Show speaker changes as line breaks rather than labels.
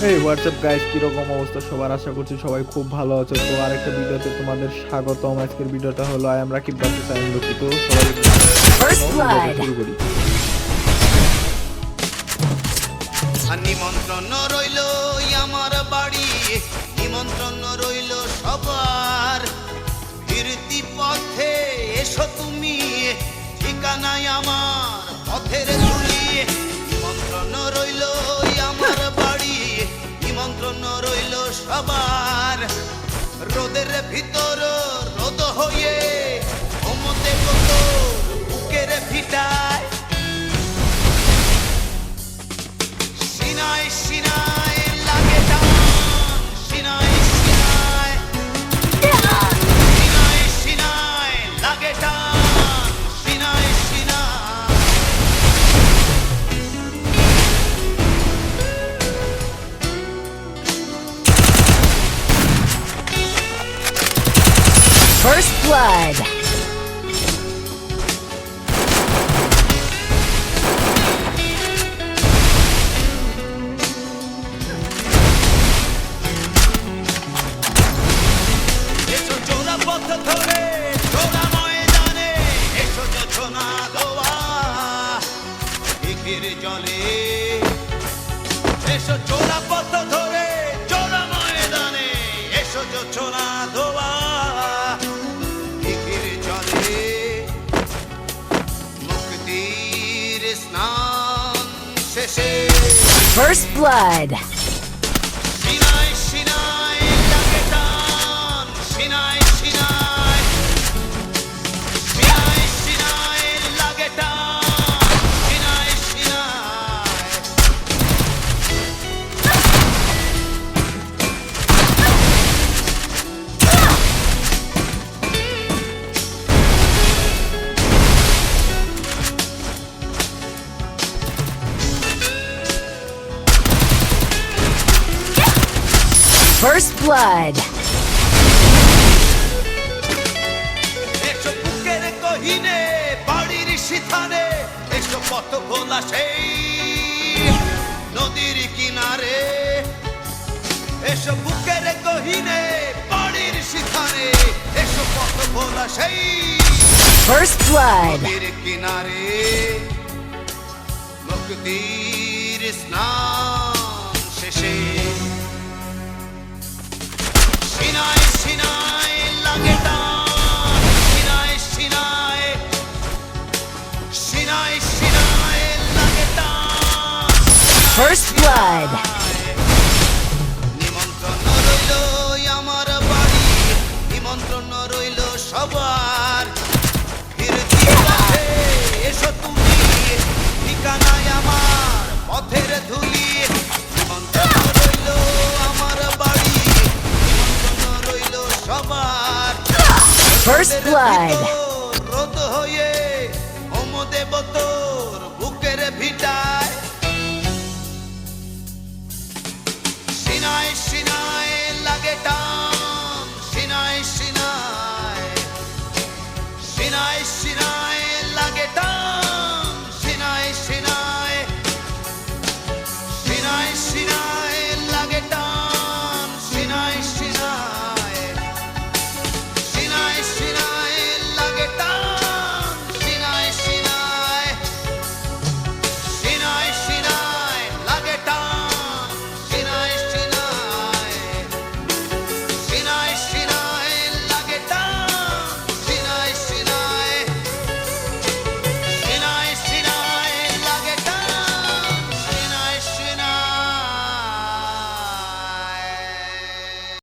এই WhatsApp guys, কিরকম অবস্থা সবার? আশা করছি সবাই খুব ভালো আছে। তো আরেকটা ভিডিওতে তোমাদের স্বাগতম। আজকের ভিডিওটা হলো I am Rakib versus I am Rakit. সবাই
First blood.
শুরু করি।
নিমন্ত্রণ রইল আমার বাড়ি, নিমন্ত্রণ রইল সবার। ফিরতি পথে এসো তুমি, ঠিকানায় আমার পথের ধুলি। নিমন্ত্রণ রইল আমার বাড়ি, নিমন্ত্রণ রইল সবার। রোদের ভিতর রোদ হয়ে ওমতে কত বুকের ভিটায়। সিনায় সিনায় লাগে টান, সিনায় সিনায়, সিনায় সিনায় লাগে টান, সিনায় সিনায়।
First blood.
এসো চোরা পথ ধরে চোরা ময়দানে, এসো যোছনা দোয়া দিঘির জলে। এসো চোরা পথ ধরে চোরা ময়দানে, এসো যোছনা দোয়া দিঘির জলে। মুক্তির স্নান শেষে
First blood.
সিনায় সিনায় লাগে টান, সিনায় সিনায়, সিনায় সিনায় লাগে টান, সিনায় সিনায়।
First blood.
এসো বুকের গহীনে বাড়ির সিথানে, এসো পথ ভোলা সেই নদীর কিনারে। এসো বুকের গহীনে বাড়ির সিথানে, এসো পথ ভোলা সেই
First blood.
নদীর কিনারে। মুক্তির স্নান শেষে সিনায় সিনায় লাগে টান, সিনায় সিনায়, সিনায় সিনায় লাগে টান।
First blood.
নিমন্ত্রণ রইল আমার বাড়ি, নিমন্ত্রণ রইল সবার। ফিরতি পথে এসো তুমি, ঠিকানায় আমার পথের ধুলি। নিমন্ত্রণ রইল আমার বাড়ি, নিমন্ত্রণ রইল সবার।
First blood.
রোদ হয়ে ওম দেবতোর বুকের ভিটায়। সিনায় সিনায়